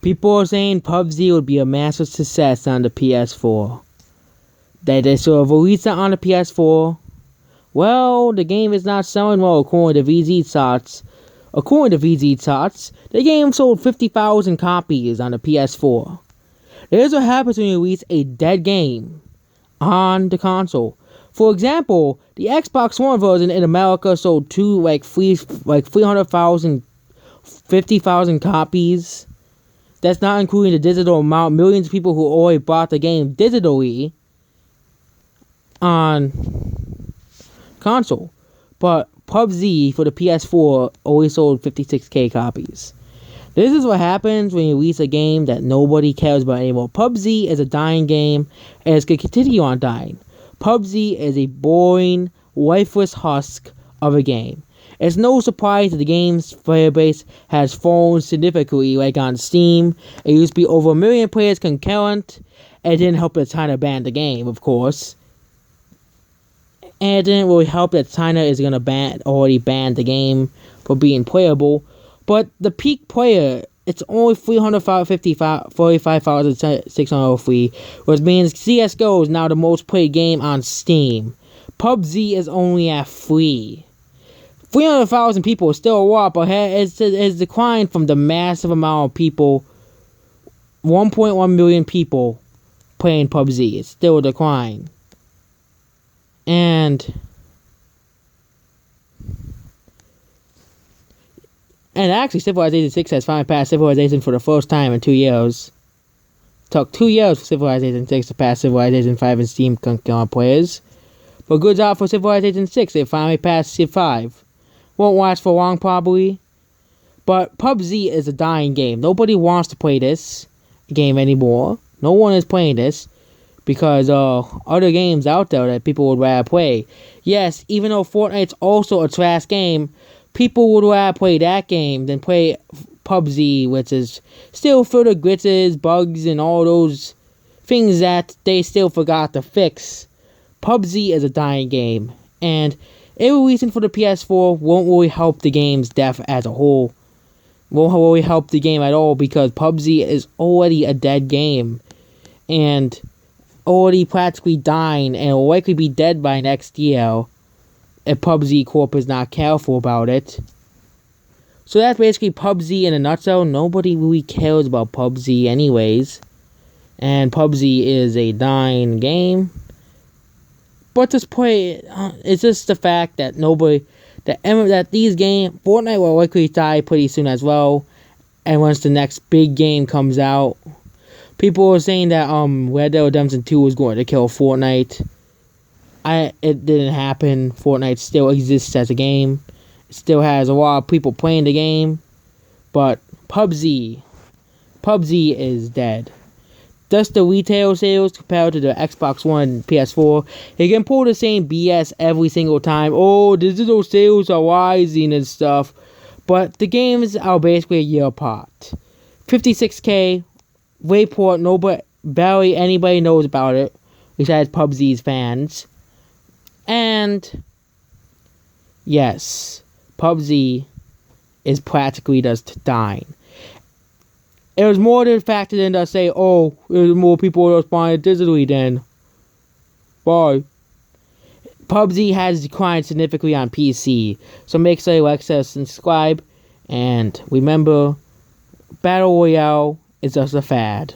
People are saying PUBG would be a massive success on the PS4. That they should have released it on the PS4. Well, the game is not selling well according to VZ Tots. According to VZ Tots, the game sold 50,000 copies on the PS4. Here's what happens when you release a dead game on the console. For example, the Xbox One version in America sold 300,000, 50,000 copies. That's not including the digital amount. Millions of people who already bought the game digitally on console. But PUBG for the PS4 only sold 56k copies. This is what happens when you release a game that nobody cares about anymore. PUBG is a dying game, and it's going to continue on dying. PUBG is a boring, lifeless husk of a game. It's no surprise that the game's player base has fallen significantly, like on Steam. It used to be over 1 million players concurrent. It didn't help that China banned the game, of course. And it didn't really help that China is going to already ban the game for being playable. But the peak player, it's only 45,603, which means CSGO is now the most played game on Steam. PUBG is only at 3. 300,000 people is still a lot, but it's declined from the massive amount of people, 1.1 million people playing PUBG. It's still a decline. And actually, Civilization 6 has finally passed Civilization for the first time in 2 years. It took 2 years for Civilization 6 to pass Civilization 5 and Steam concurrent players. But good job for Civilization 6, they finally passed Civ 5. Won't last for long, probably. But PUBG is a dying game. Nobody wants to play this game anymore. No one is playing this. Because other games out there that people would rather play. Yes, even though Fortnite's also a trash game, people would rather play that game than play PUBG, which is still filled with glitches, bugs, and all those things that they still forgot to fix. PUBG is a dying game, and a releasing for the PS4 won't really help the game's death as a whole. Won't really help the game at all, because PUBG is already a dead game, and already practically dying, and will likely be dead by next year if PUBG Corp is not careful about it. So that's basically PUBG in a nutshell. Nobody really cares about PUBG anyways, and PUBG is a dying game. But just play, it's just the fact that that these games, Fortnite will likely die pretty soon as well, and once the next big game comes out. People were saying that Red Dead Redemption 2 was going to kill Fortnite. It didn't happen. Fortnite still exists as a game. It still has a lot of people playing the game. But PUBG is dead. Just the retail sales compared to the Xbox One and PS4. You can pull the same BS every single time. Oh, digital sales are rising and stuff. But the games are basically a year apart. 56k. Wayport, barely anybody knows about it, besides PUBG's fans. And yes, PUBG is practically just dying. It was more than factored in to say, oh, there's more people that buying it digitally then. Bye. PUBG has declined significantly on PC, so make sure you like, share, subscribe, and remember, Battle Royale is just a fad.